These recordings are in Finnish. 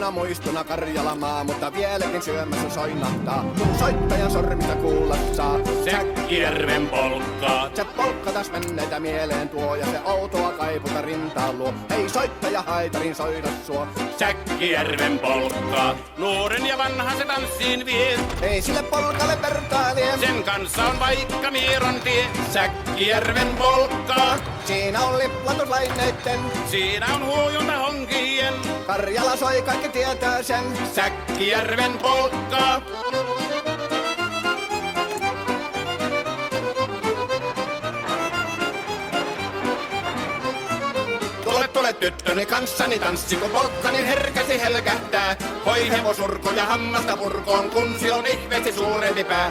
kauniina muistona Karjalamaa, mutta vieläkin syömässä soinahtaa. Kun soittajan sormista kuulla saa Säkkijärven polkkaa. Se polkka taas menneitä mieleen tuo ja se outoa kaiputa rintaan luo. Ei soittaja haitarin soida suo. Säkkijärven polkkaa. Nuoren ja vanhan se tanssiin vie. Ei sille polkalle vertailie. Sen kanssa on vaikka Mieron tie. Säkkijärven polkkaa. Siinä on liplatuslaineitten. Siinä on huojunta honkien. Karjala soi, kaikki tietää sen. Säkkijärven polkkaa. Tule tyttöni kanssani tanssi, kun polkkani herkästi helkähtää. Hoi hevosurko ja hammasta purkoon, kun si on ihmeesti suurempi pää.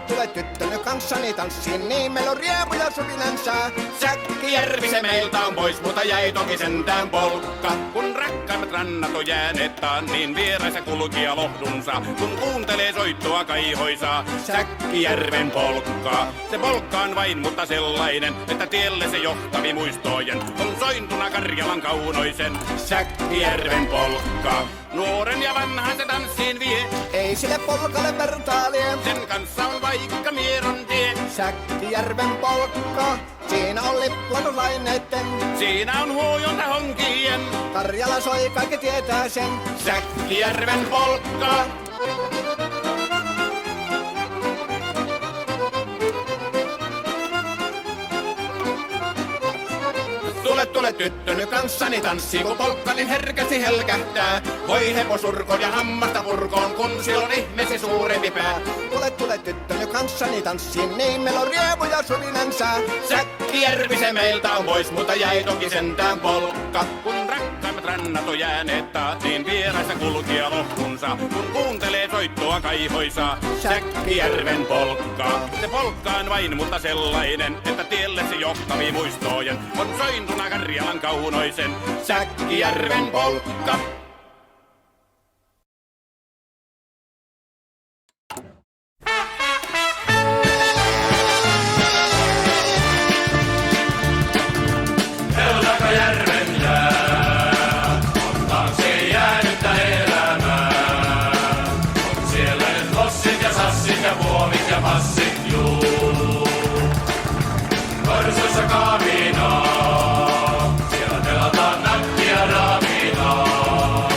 Tule tyttöni kanssani tanssiin, niin meillä on riemu ja suvinansa. Säkkijärvi se meiltä on pois, mutta jäi toki sentään polkka. Kun rakkaimmat rannat on jääneet taan, niin vieraisa kulkija lohdunsa. Kun kuuntelee soittoa kaihoisaa, Säkkijärven polkkaa. Se polkka on vain, mutta sellainen, että tielle se johtavi muistojen. On sointuna Karjalan kaunoisen, Säkkijärven polkka. Nuoren ja vanhan se tanssiin vie. Ei sille polkalle vertailie. Sen kanssa on vaikka Mieron tie. Säkkijärven polkka. Siinä on liplatuslaineitten. Siinä on huojunta honkien. Karjala soi, kaikki tietää sen. Säkkijärven polkka. Tule tyttöny kanssani tanssiin, kun polkkani herkästi helkähtää. Voi hevosurko ja hammasta purkoon, kun sillä on ihmeesi suurempi pää. Tule tyttöny kanssani tanssiin, niin meillä on riemu ja suvinansa. Säkkijärvi se meiltä on pois, mutta jäi toki sentään polkka. Kun rakkaimmat rannat on jääneet taas, niin vieraissa kulkija lohtunsa. Kun kuuntelee soittoa kaihoisaa, Säkkijärven polkkaa. Se polkka on vain, mutta sellainen, että tielle se johtavi muistojen. On sointuna Karjalan kaunoisen, Säkkijärven polkka. Peltakajärven jää, on taakse jäänyttä elämää. On siellä nyt lossit ja sassit ja puomit ja passit, juu. Korsuissa kaavinaa, siellä pelataan näkkiä raavinaa.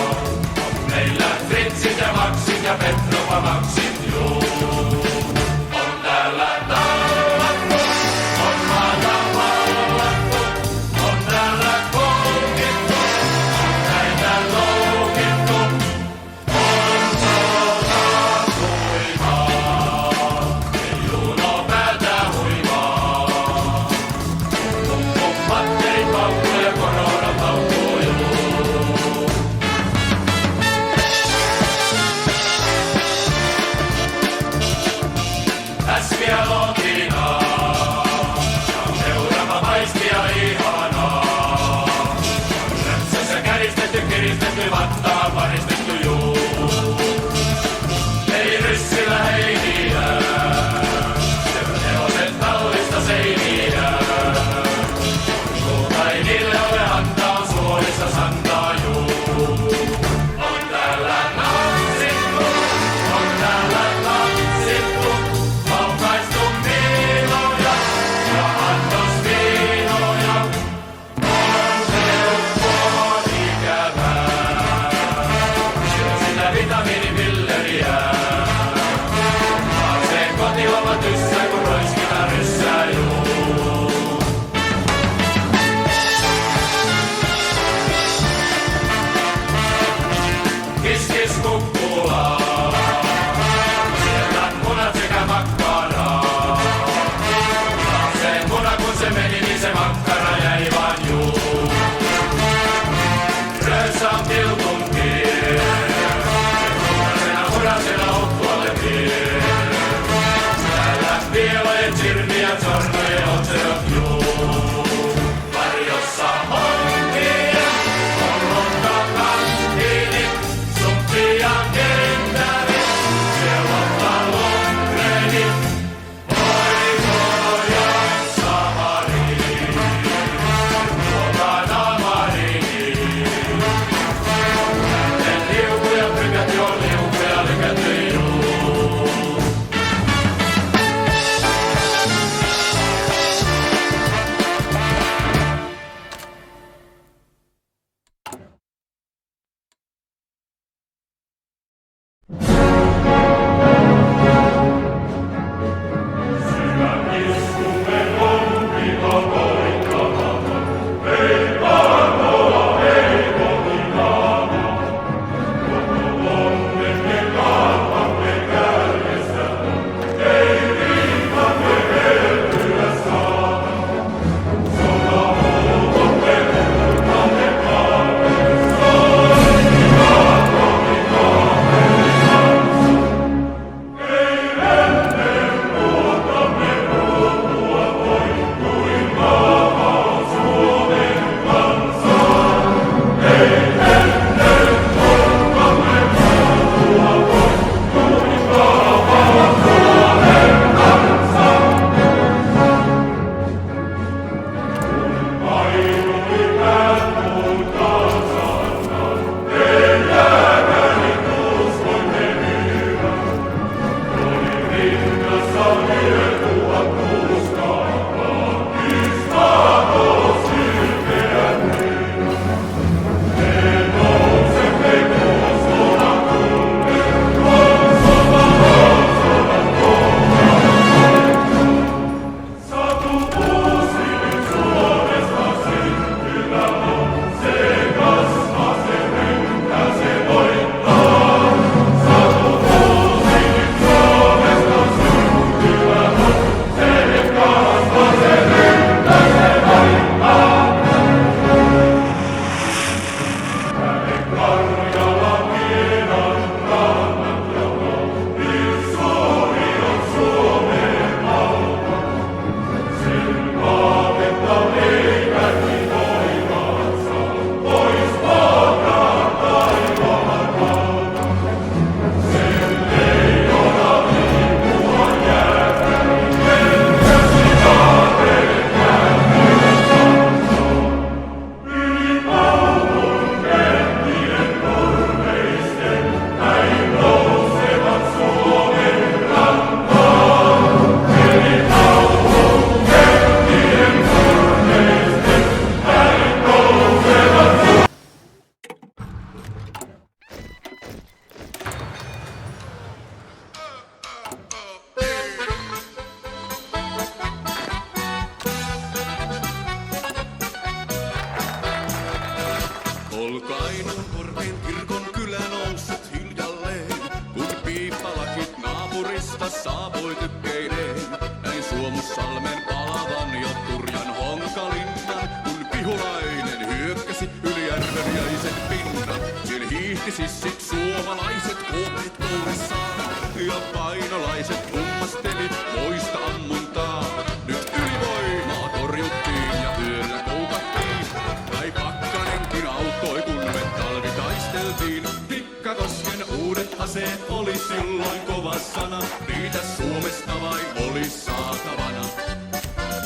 Sissit suomalaiset kuumet kourissaan ja painolaiset kummasteli moista ammuntaa. Nyt ylivoimaa torjuttiin ja yöllä koukattiin. Kai Pakkanenkin auttoi kun me talvitaisteltiin. Tikkakosken uudet aseet oli silloin kova sana. Niitä Suomesta vain oli saatavana.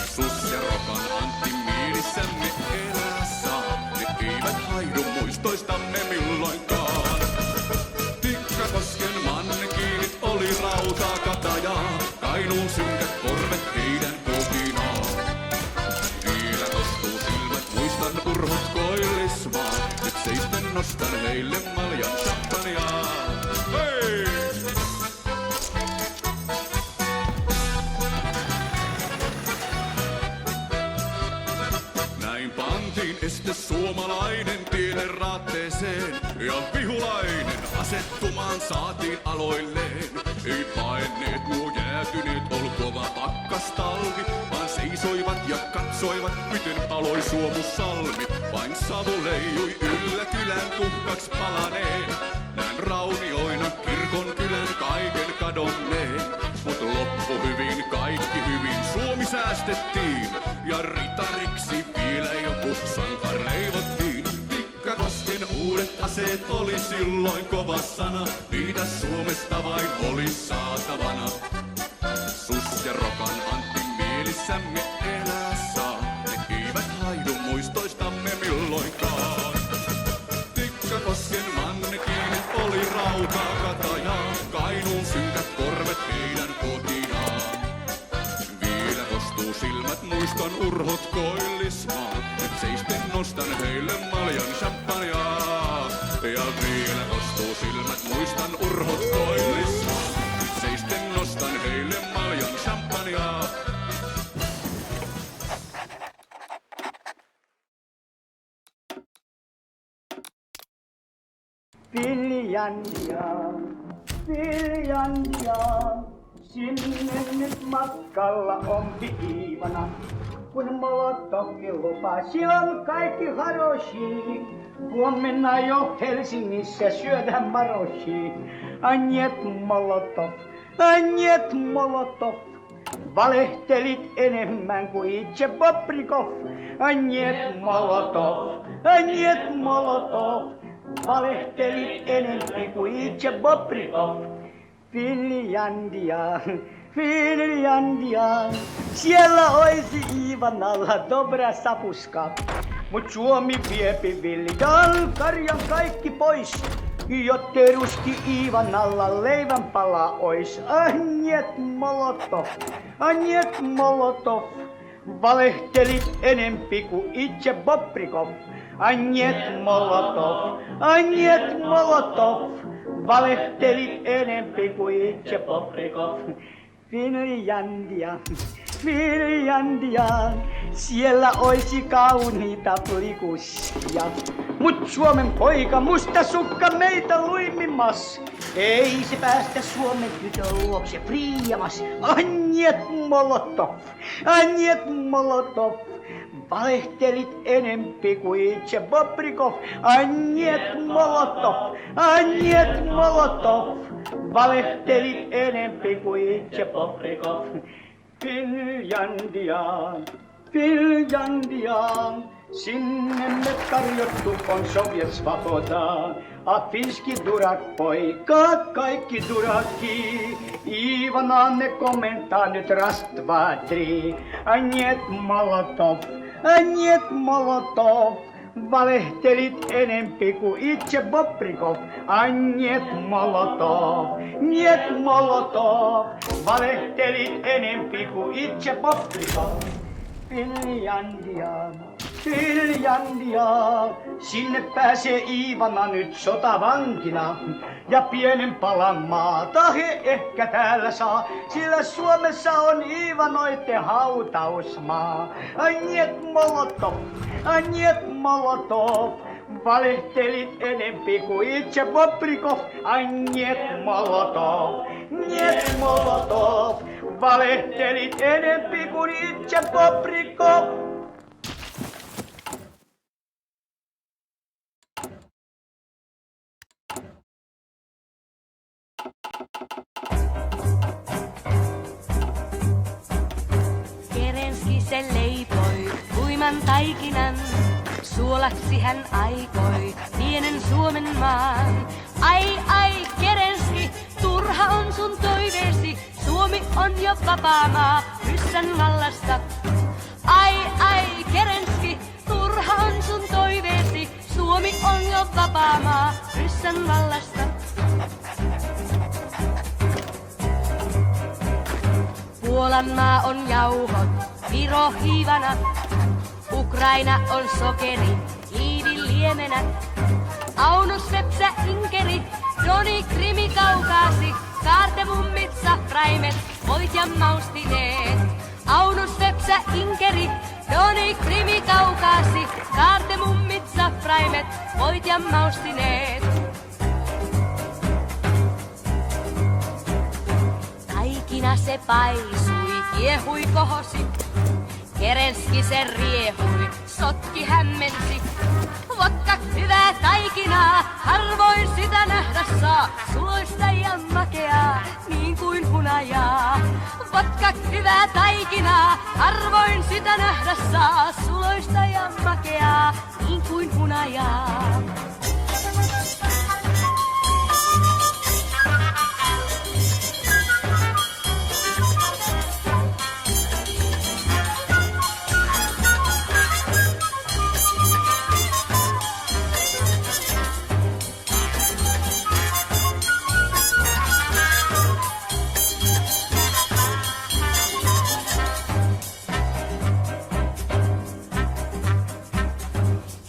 Sus ja Rokan Antti mielissämme elää saa. Ne eivät haidu muistoistamme milloinkaan. Tikkakosken mannekiinit oli rautaa katajaa. Kainuun synkät korvet heidän kotinaan. Vielä tostuu silmät, muistan urhot koillismaa. Nyt seisten nostan heille maljan champagnea. Hei! Näin pantiin este suomalainen tielle raatteeseen ja vihulainen asettumaan saatiin aloilleen. Ei paenneet nuo jäätyneet, ol kova pakkastalvi, vaan seisoivat ja katsoivat, miten paloi Suomussalmi. Vain savu leijui yllä kylän tuhkaks palaneen. Näin raunioina kirkon kylän kaiken kadonneen. Mut loppu hyvin, kaikki hyvin, Suomi säästettiin. Ja ritariksi vielä joku sankar leivottiin. Tikkakosken uudet aseet oli silloin kova sana. Niitä Suomesta vain oli saatavana. Sus ja Rokan Antti mielissämme elää saa. Ne eivät haidu muistoistamme milloinkaan. Tikkakosken mannekiinit oli rautaa katajaa. Kainuun synkät korvet heidän kotinaan. Vielä kostuu silmät, muistan urhot koillismaa. Nyt seisten nostan heille maljan champagnea. Ja vielä kostuu silmät, muistan urhot koillismaa. Nyt seisten nostan heille maljan champagnea. Finlandia, Finlandia, sinne nyt matkalla on Iivana. Kun Molotovkin lupasi, on kaikki haroshi. Huomenna jo Helsingissä syödään maroshi. Anjet Molotov, Anjet Molotov. Valehtelit enemmän kuin itse Bobrikov. Anjet Molotov, Anjet Molotov. Valehtelit enemmän kuin itse Bobrikov. Finlandia, Finlandia. Siellä oisi Iivanalla dobra sapuska. Mut Suomi viepi Viljan karjan kaikki pois. Jottei ruski Iivanalla leivänpala ois. Anjet Molotov, Anjet Molotov. Valehtelit enempi kuin itse Bobrikov. Anjet Molotov, Anjet Molotov. Valehtelit enempi kuin itse Bobrikov. Finlandia, Finlandia. Siellä oisi kauniita plikussia. Mut Suomen poika musta sukka meitä luimimmas. Ei se päästä Suomen tytön luokse friiamas. Anjet Molotov, Anjet Molotov. Valehtelit enempi kuin itse Bobrikov. Anjet Molotov, Anjet Molotov. Valehtelit enempi kuin itse Bobrikov. Finlandia, Finlandia. Sinne me tarjottu on Sovjet Svoboda. A finski durak poika, kaikki durakki. Ivana ne komentaa nyt Rastvadri. Anjet Molotov, Anjet Molotov. Valehtelit enempi kuin itse Bobrikov. Anjet Molotov, Njet Molotov. Valehtelit enempi kuin itse Bobrikov. Finlandia, Finlandia. Sinne pääsee Iivana nyt sotavankina. Ja pienen palan maata he ehkä täällä saa. Sillä Suomessa on Iivanoitten hautausmaa. Anjet Molotov, Anjet Molotov. Valehtelit enempi kuin itse Bobrikov. Anjet Molotov, Njet Molotov. Valehtelit enempi kuin itse Bobrikov. Puolan taikinan suolaksi hän aikoi pienen Suomen maan. Ai ai Kerenski, turha on sun toiveesi, Suomi on jo vapaa maa ryssän vallasta. Ai ai Kerenski, turha on sun toiveesi, Suomi on jo vapaa maa ryssän vallasta. Puolan maa on jauhot, Viro hiivana, Ukraina on sokeri, hiiviliemenä. Auno Sepsä Inkeri, Doni Krimi Kaukaasi, kaartemummit safraimet, voit ja maustineet. Auno Sepsä Inkeri, Doni Krimi Kaukaasi, kaartemummit safraimet, voit ja maustineet. Taikina se paisui, kiehui kohosi, Kerenski se riehui, sotki hämmensi. Vodka hyvää taikinaa, harvoin sitä nähdä saa, suloista ja makeaa, niin kuin hunajaa. Vodka hyvää taikinaa, harvoin sitä nähdä saa, suloista ja makeaa, niin kuin hunajaa.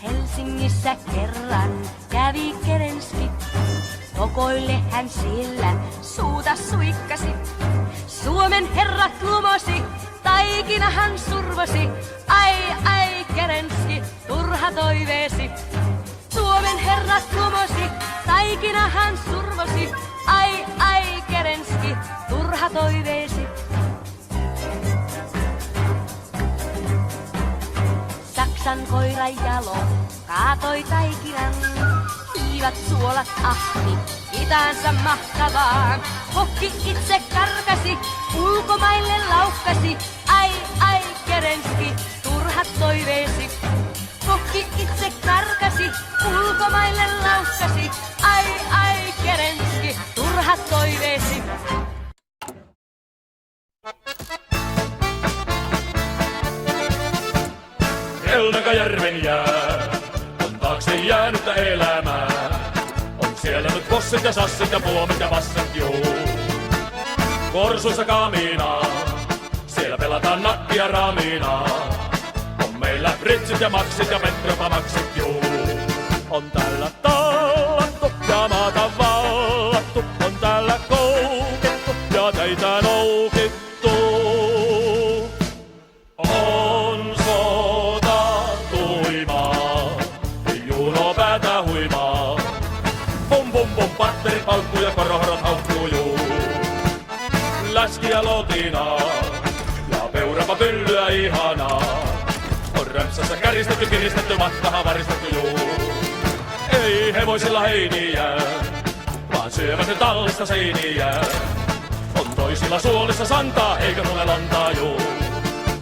Helsingissä kerran kävi Kerenski, Tokoille hän siellä suuta suikkasi. Suomen herrat lumosi, taikina hän survosi, ai ai Kerenski, turha toiveesi. Suomen herrat lumosi, taikina hän survosi, ai ai Kerenski, turha toiveesi. Saksan koira jalo kaatoi taikinan, hiivat suolat ahti itaansa mahtavaan. Hokki itse karkasi, ulkomaille laukkasi, ai ai Kerenski, turhat toiveesi. Hokki itse karkasi, ulkomaille laukkasi, ai ai Kerenski, turhat toiveesi. Elnäkäjärven jää on taakse jäänyttä elämää. On siellä nyt bossit ja sassit ja puomit ja vasset juu. Korsuissa kaminaa, siellä pelataan nakkia raminaa. On meillä britsit ja maksit ja petropamaksit juu. On täällä tallattu ja maata vallattu. On täällä koukittu ja teitä noukittu. On sota tuimaa, juno päätä huimaa. Pum pum pum, patterit paukkuu ja korohorot haukkuu juu. Läski ja lotinaa ja peurapa pyllyä ihanaa. On rämpsässä käristetty, kiristetty, mattaha varistettu juu. Ei hevosilla heiniä, vaan syövät ne tallista seiniä. On toisilla suolissa santaa, eikä tule lantaa juu.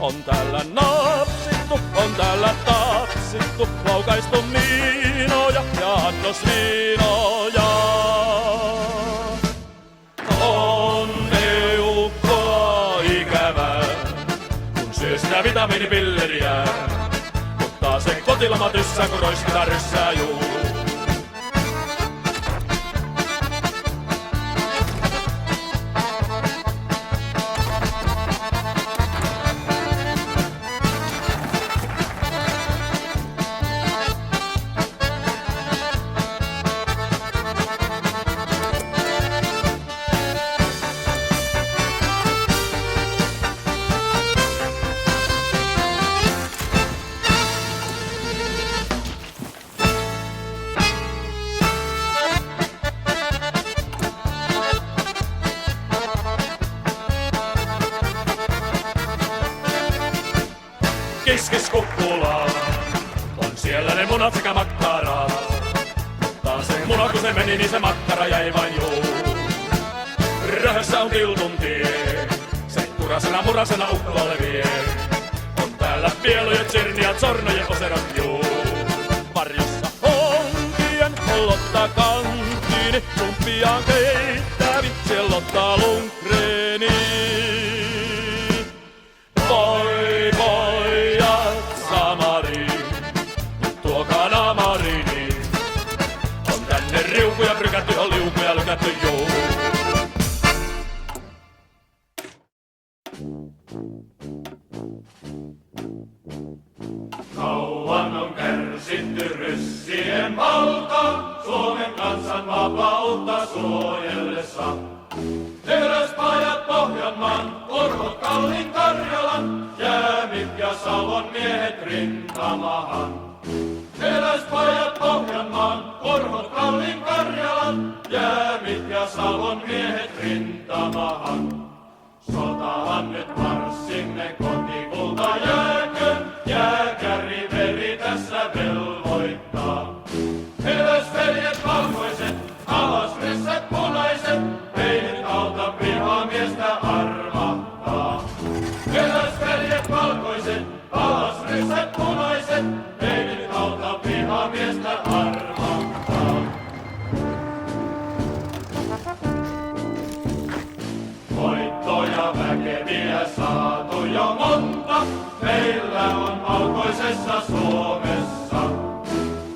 On täällä napsittu, on täällä tapsittu, laukaistu miinoja ja annosviinoja. On eukkoa ikävää, kun syö sitä vitamiinipilleriä. Mutta se kotilama tyssää, kun roiskitaan ryssää juu. Kiskis kuppulaa, on siellä ne munat sekä makkaraa. Mutta se muna kun se meni, niin se makkara jäi vain juu. Röhössä on tiltun tie, se kurasena murasena ukkolle vie. On täällä pielujet sirniat, sornojen oserat, juu. Varjossa onkien Lotta kanttiini, sumpiaan keittävi, siellä Lotta Lundgreni. Voi pojat Samariin, tuokaa naamariini. On tänne riukuja prykätty, on liukuja lykätty, juu. Kauan on kärsitty ryssien valta, Suomen kansan vapautta suojellessa. Teräspajat Pohjanmaan, Urhot Kallin Karjalan, Jäämit ja Savon miehet rintamahan. Teräspajat Pohjanmaan, Urhot Kallin Karjalan, Jäämit ja Savon miehet rintamahan. Sotaan nyt marssimme kotikulta jääkö, jääkäri veri tässä velvoittaa. Ylös veljet valkoiset, alas ryssät punaiset, ei nyt auta vihamiestä armahtaa. Ylös veljet valkoiset, alas ryssät punaiset, ei nyt auta vihamiestä armahtaa. Voittoja väkeviä saatu jo monta, meillä on valkoisessa Suomessa.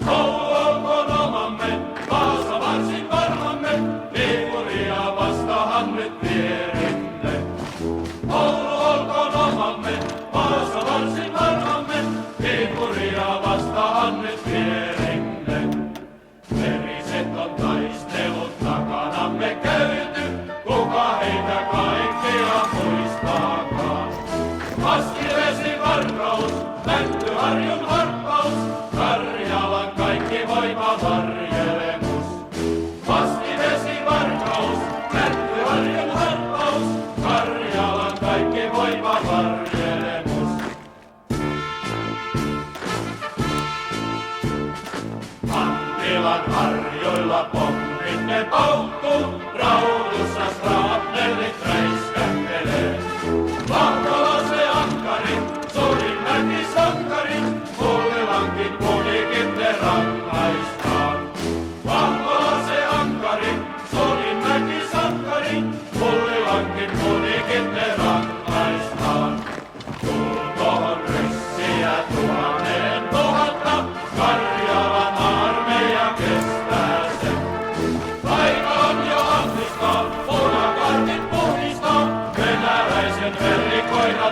Koulu olkoon omamme, Vaasa varsin varmamme, Viipuria vastahan nyt vierimme. Koulu olkoon omamme, Vaasa varsin varmamme, Viipuria vastahan nyt vierimme. Veriset on taistelut takanamme käyty, kuka heitä kaikkia muistaakaan. Askivesi varkaus, Mäntyharjun harppaus, Karjalan kaikki voima varjelemus. Askivesi varkaus, Mäntyharjun harppaus, Karjalan kaikki voima varjelemus. Anttilan harjoilla pommit ne paukkuu, Raudussa straapnelit räiskähtelee. Vahvala se ankari, suurin mäki sankari, Mullilankin punikin ne rangaistaan. Vahvala se ankari, suurin mäki sankari, Mullilankin punikin ne rangaistaan. Tulkoon ryssiä 1000, Karjalan armeija kestää sen. Aika on jo ahtistaa, punakartit puhdistaa, venäläisen verikoira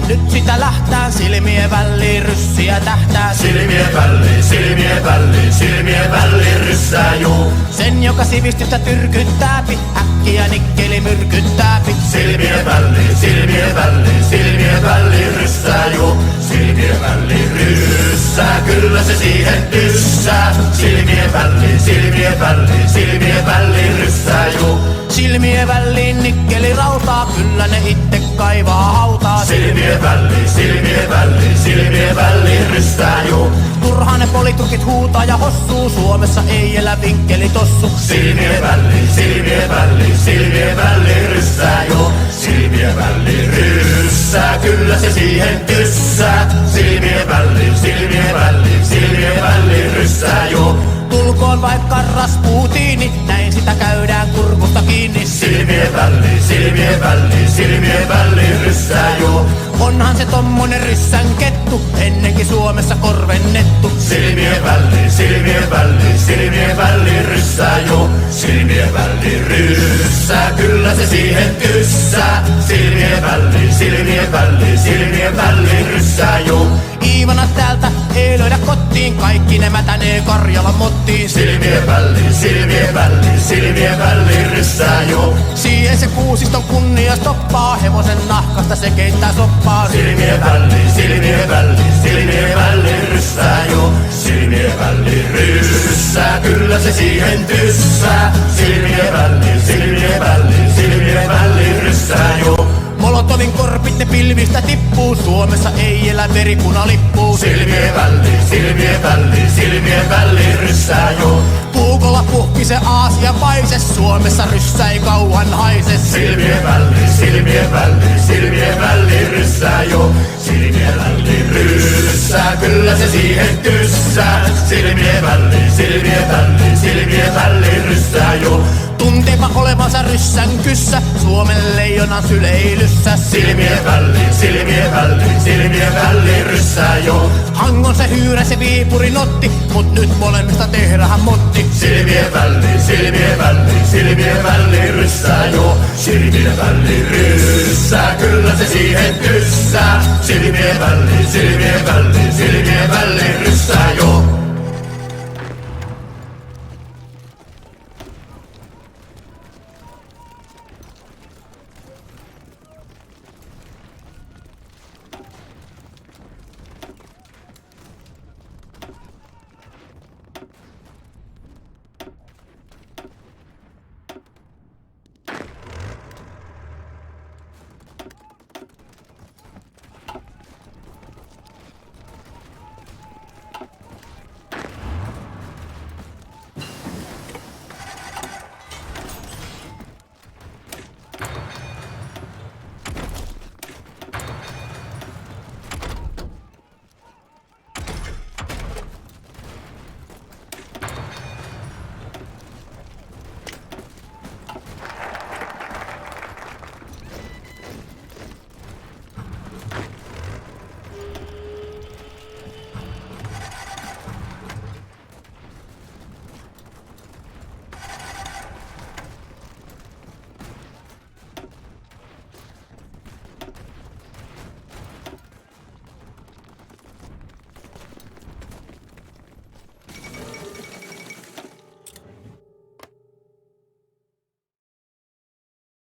Nyt sitä lähtää silmien väliin ryssiä tähtää. Silmien väliin ryssää juu. Sen joka sivistystä tyrkyttääpi, äkkiä nikkeli myrkyttääpi. Silmien väliin ryssää juu. Silmien väliin ryssää, kyllä se siihen tyssää. Silmien väliin ryssää juu. Silmien väliin nikkeli rautaa, kyllä ne itse kaivaa hautaa. Silmien väliin ryssää juu. Turhaan ne politrukit huutaa ja hossuu, Suomessa ei elä vinkkeli tossu. Silmien väliin ryssää juu. Silmien väliin ryssää, kyllä se siihen tyssää. Silmien väliin ryssää juu. Tulkoon vaikka Rasputiini, näin sitä käydään kurkusta kiinni. Silmien väliin ryssää juu. Onhan se tommonen ryssän kettu, ennenkin Suomessa korvennettu. Silmien väliin ryssää juu. Silmien väliin ryssää, kyllä se siihen tyssää. Silmien väliin ryssää juu. Iivana täältä ei löydä kotiin, kaikki ne mätänee Karjalan mottiin. Silmien väliin ryssää juu. Siihen se kuusiston kunnia stoppaa, hevosen nahkasta se keittää soppaa. Silmien väliin ryssää juu. Silmien väliin ryssää, kyllä se siihen tyssää. Silmien väliin ryssää juu. Molotovin korpit ne pilvistä tippuu, Suomessa ei elä veripuna lippuu. Silmien väliin ryssää juu. Puukolla puhki se Aasia paise, Suomessa ryssä ei kauan haise. Silmien väliin ryssää juu. Silmien väliin ryssää, kyllä se siihen tyssää. Silmien väliin ryssää juu. Tunteepa olevansa ryssän kyssä, Suomen leijonan syleilyssä. Silmien väliin ryssää juu. Hangon se hyyrä se Viipurin otti, mut nyt molemmista tehdään motti. Silmien väliin ryssää juu. Silmien väliin ryssää, kyllä se siihen tyssää. Silmien väliin ryssää